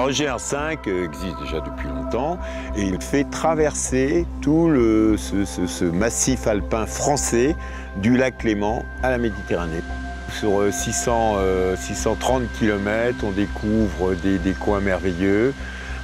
Alors le GR5 existe déjà depuis longtemps et il fait traverser tout ce massif alpin français du lac Léman à la Méditerranée. Sur 630 km, on découvre des coins merveilleux.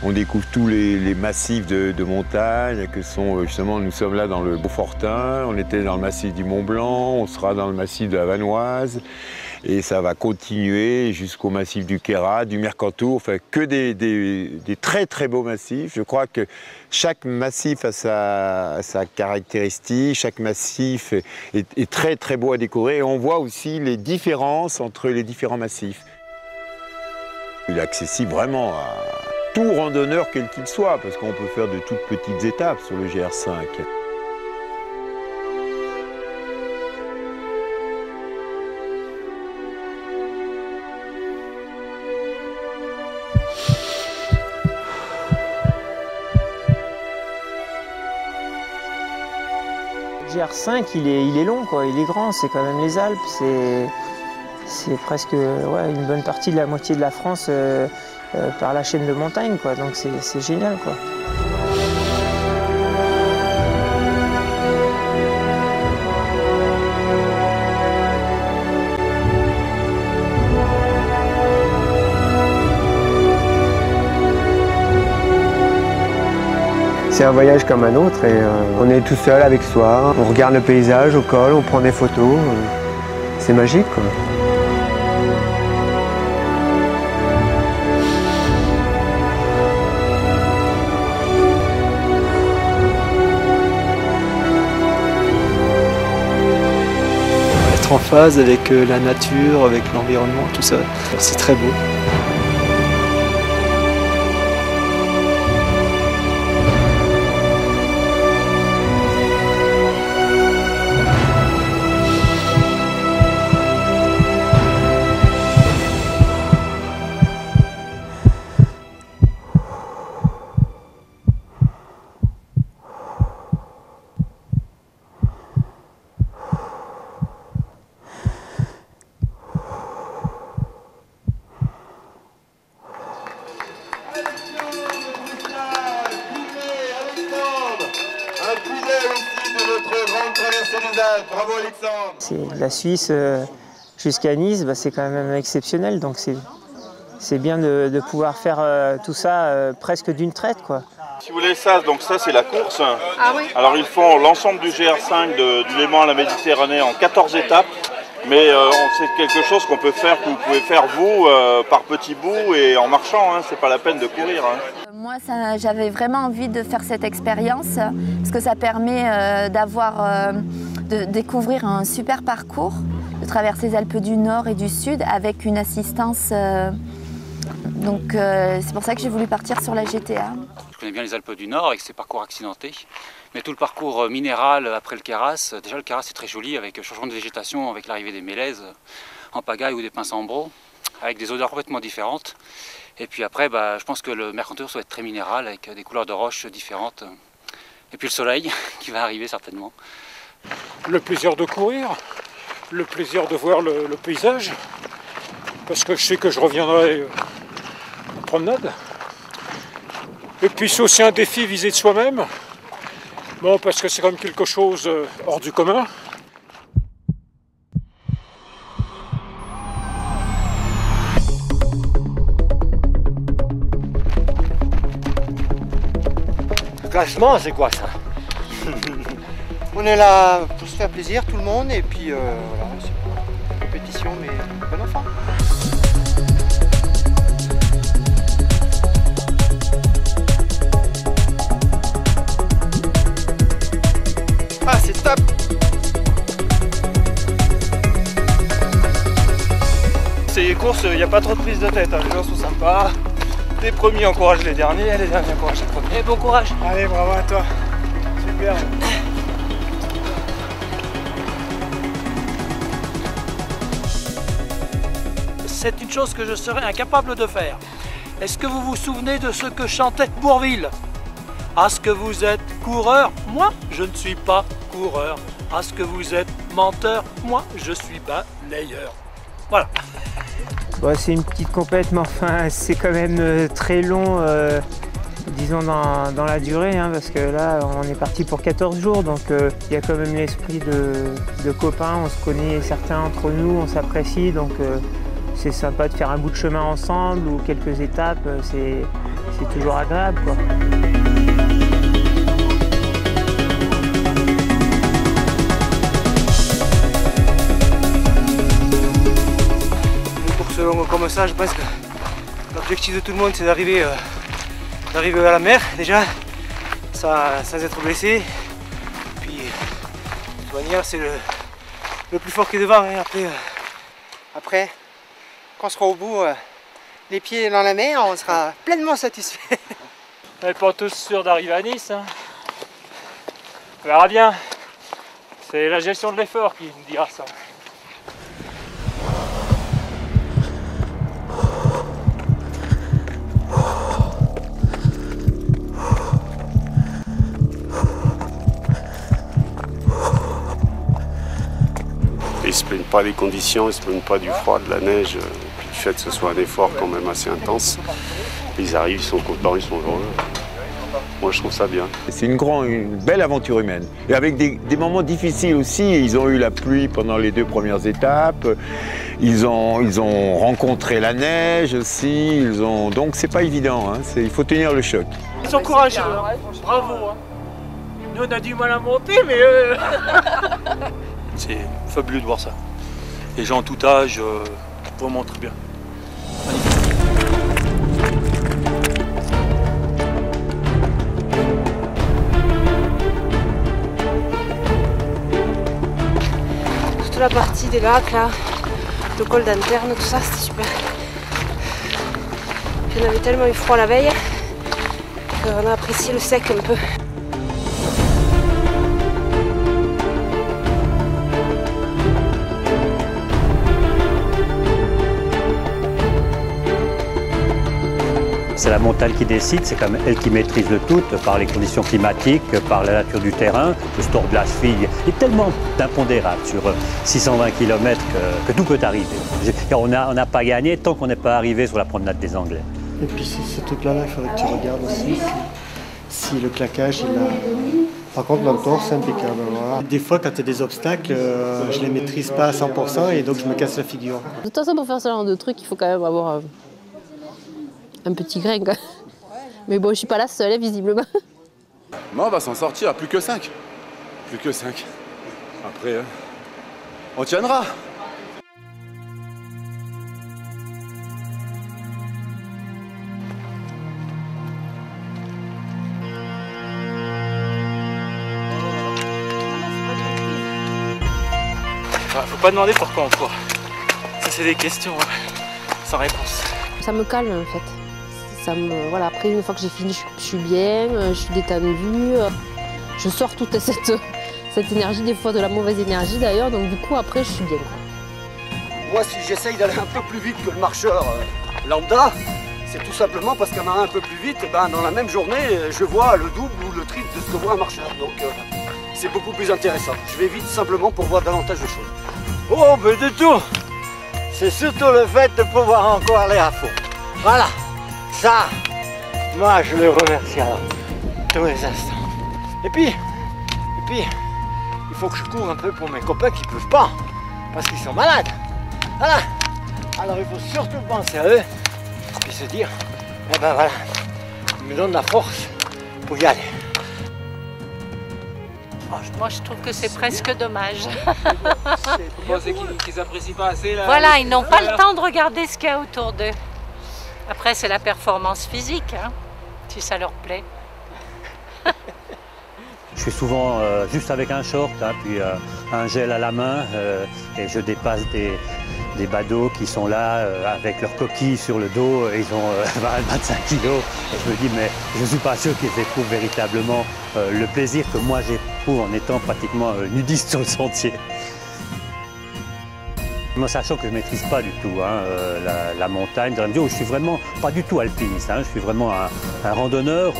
On découvre tous les massifs de montagne que sont justement, nous sommes là dans le Beaufortain, on était dans le massif du Mont Blanc, on sera dans le massif de la Vanoise et ça va continuer jusqu'au massif du Queyras, du Mercantour, enfin que des très très beaux massifs. Je crois que chaque massif a sa caractéristique, chaque massif est très très beau à découvrir et on voit aussi les différences entre les différents massifs. Il est accessible vraiment à tout randonneur quel qu'il soit, parce qu'on peut faire de toutes petites étapes sur le GR5. Le GR5, il est long, quoi. Il est grand, c'est quand même les Alpes, c'est presque une bonne partie de la moitié de la France par la chaîne de montagne, quoi. Donc c'est génial, quoi. C'est un voyage comme un autre et on est tout seul avec soi, on regarde le paysage au col, on prend des photos, c'est magique, quoi. Être en phase avec la nature, avec l'environnement, tout ça, c'est très beau. Bravo Alexandre. C'est de la Suisse jusqu'à Nice, c'est quand même exceptionnel, donc c'est bien de pouvoir faire tout ça presque d'une traite, quoi. Si vous voulez ça, donc ça c'est la course. Ah oui. Alors ils font l'ensemble du GR5 du Léman à la Méditerranée en 14 étapes. Mais c'est quelque chose qu'on peut faire, que vous pouvez faire vous, par petits bouts et en marchant, hein, c'est pas la peine de courir. Hein. Moi, j'avais vraiment envie de faire cette expérience parce que ça permet de découvrir un super parcours, de traverser les Alpes du Nord et du Sud avec une assistance. Donc c'est pour ça que j'ai voulu partir sur la GTA. Je connais bien les Alpes du Nord avec ses parcours accidentés. Mais tout le parcours minéral après le Queyras, déjà le Queyras c'est très joli avec changement de végétation, avec l'arrivée des mélèzes en pagaille ou des pins sambro, avec des odeurs complètement différentes. Et puis après, je pense que le Mercantour va être très minéral avec des couleurs de roches différentes. Et puis le soleil qui va arriver certainement. Le plaisir de courir, le plaisir de voir le paysage, parce que je sais que je reviendrai en promenade. Et puis c'est aussi un défi visé de soi-même. Bon, parce que c'est quand même quelque chose hors du commun. Le classement, c'est quoi ça? On est là pour se faire plaisir, tout le monde, et puis voilà, c'est pas une compétition, mais bon enfant. Ah, c'est top! Ces courses, il n'y a pas trop de prise de tête, hein. Les gens sont sympas. Les premiers encouragent les derniers encouragent les premiers. Bon courage! Allez, bravo à toi! Super! C'est une chose que je serais incapable de faire. Est-ce que vous vous souvenez de ce que chantait Bourvil? Est-ce que vous êtes coureur? Moi, je ne suis pas coureur. Est-ce que vous êtes menteur? Moi, je suis balayeur. Voilà. Bon, c'est une petite compète, mais enfin c'est quand même très long, disons dans la durée, hein, parce que là on est parti pour 14 jours, donc il y a quand même l'esprit de copains, on se connaît certains entre nous, on s'apprécie, donc c'est sympa de faire un bout de chemin ensemble ou quelques étapes, c'est toujours agréable, quoi. Comme ça, je pense que l'objectif de tout le monde, c'est d'arriver à la mer déjà, sans être blessé. Puis, de toute manière, c'est le plus fort qui est devant. Hein. Après, quand on sera au bout, les pieds dans la mer, on sera pleinement satisfait. On n'est pas tous sûrs d'arriver à Nice. Hein. On verra bien. C'est la gestion de l'effort qui me dira ça. Ils ne se plaignent pas des conditions, ils ne se plaignent pas du froid, de la neige, puis du fait que ce soit un effort quand même assez intense. Ils arrivent, ils sont contents, ils sont heureux. Moi je trouve ça bien. C'est une belle aventure humaine. Et avec des moments difficiles aussi. Ils ont eu la pluie pendant les 2 premières étapes. Ils ont rencontré la neige aussi. Donc c'est pas évident, hein. Il faut tenir le choc. Ils sont courageux, hein. Bravo. Hein. Nous on a du mal à monter, mais c'est fabuleux de voir ça. Les gens en tout âge, vraiment très bien. Toute la partie des lacs là, le col d'Anterne, tout ça, c'était super. Puis on avait tellement eu froid la veille qu'on a apprécié le sec un peu. C'est la montagne qui décide, c'est quand même elle qui maîtrise le tout par les conditions climatiques, par la nature du terrain. Le store de la cheville est tellement impondérable sur 620 km que tout peut arriver. On n'a pas gagné tant qu'on n'est pas arrivé sur la promenade des Anglais. Et puis ce truc-là, il faudrait que tu regardes aussi si le claquage, il a... Par contre, l'entorse, c'est impeccable. Voilà. Des fois, quand il y a des obstacles, je ne les maîtrise pas à 100% et donc je me casse la figure. De toute façon, pour faire ce genre de truc, il faut quand même avoir un petit grain, quoi. Mais bon, je suis pas la seule, visiblement. Moi, on va s'en sortir, plus que 5. Plus que 5. Après, on tiendra. Faut pas demander pourquoi on court. Ça, c'est des questions sans réponse. Ça me calme, en fait. Voilà, après, une fois que j'ai fini, je suis bien, je suis détendue. Je sors toute cette énergie, des fois de la mauvaise énergie d'ailleurs, donc du coup, après, je suis bien. Moi, si j'essaye d'aller un peu plus vite que le marcheur lambda, c'est tout simplement parce qu'en allant un peu plus vite, dans la même journée, je vois le double ou le triple de ce que voit un marcheur. Donc, c'est beaucoup plus intéressant. Je vais vite simplement pour voir davantage de choses. Oh, mais du tout! C'est surtout le fait de pouvoir encore aller à fond. Voilà, ça, moi je le remercie alors, tous les instants. Et puis, il faut que je cours un peu pour mes copains qui ne peuvent pas, parce qu'ils sont malades. Voilà, alors il faut surtout penser à eux, puis se dire, eh ben voilà, ils me donnent la force pour y aller. Moi, je trouve que c'est presque dommage. Vous pensez qu'ils apprécient pas assez là? Voilà, ils n'ont pas le temps de regarder ce qu'il y a autour d'eux. Après, c'est la performance physique, hein, si ça leur plaît. Je suis souvent juste avec un short, hein, puis un gel à la main, et je dépasse des badauds qui sont là avec leurs coquilles sur le dos, et ils ont 20-25 kilos. Et je me dis, mais je ne suis pas sûr qu'ils éprouvent véritablement le plaisir que moi j'éprouve en étant pratiquement nudiste sur le sentier. Moi, sachant que je ne maîtrise pas du tout la montagne, dans la mesure où je suis vraiment pas du tout alpiniste, hein, je suis vraiment un randonneur,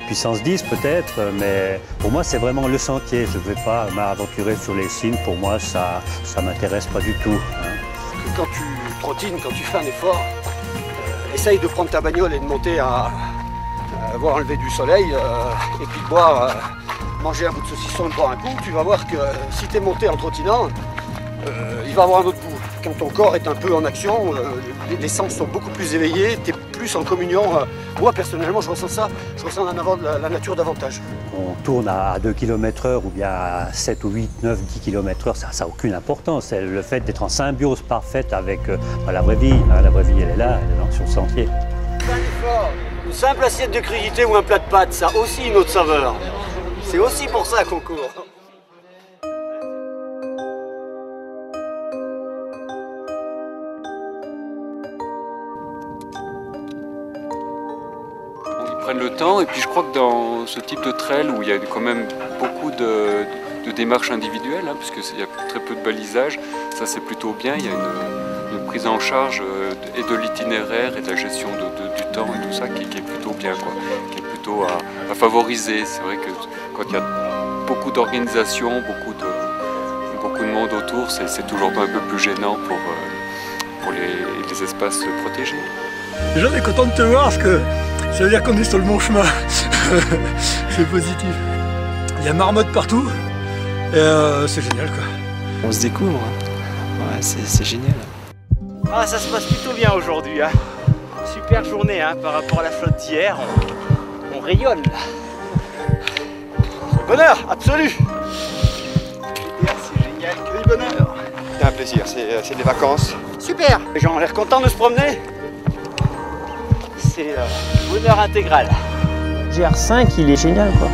puissance 10 peut-être, mais pour moi c'est vraiment le sentier. Je ne vais pas m'aventurer sur les cimes, pour moi ça m'intéresse pas du tout. Hein. Quand trottines quand tu fais un effort. Essaye de prendre ta bagnole et de monter à voir un lever du soleil et puis de boire, manger un bout de saucisson et de boire un coup. Tu vas voir que si tu es monté en trottinant, il va avoir un autre goût. Quand ton corps est un peu en action, les sens sont beaucoup plus éveillés, tu es plus en communion. Moi personnellement je ressens ça, je ressens la nature davantage. On tourne à 2 km/h ou bien à 7 ou 8, 9, 10 km/h, ça n'a aucune importance. C'est le fait d'être en symbiose parfaite avec la vraie vie. La vraie vie elle est là, elle est sur le sentier. Une simple assiette de crudités ou un plat de pâtes, ça a aussi une autre saveur. C'est aussi pour ça qu'on court. Ils prennent le temps et puis je crois que dans ce type de trail où il y a quand même beaucoup de démarches individuelles, hein, puisqu'il y a très peu de balisage, ça c'est plutôt bien. Il y a une prise en charge et de l'itinéraire et de la gestion du temps et tout ça qui est plutôt bien, quoi, qui est plutôt à favoriser. C'est vrai que quand il y a beaucoup d'organisation, beaucoup de monde autour, c'est toujours un peu plus gênant pour les espaces protégés. Déjà on est content de te voir parce que ça veut dire qu'on est sur le bon chemin. C'est positif. Il y a marmotte partout et c'est génial quoi. On se découvre, ouais, c'est génial. Ah, ça se passe plutôt bien aujourd'hui, hein. Super journée hein, par rapport à la flotte d'hier. On rayonne là. Bonheur absolu. C'est génial, que du bonheur. C'est un plaisir, c'est des vacances. Super. Les gens ont l'air contents de se promener. C'est bonheur intégral. GR5 il est génial quoi.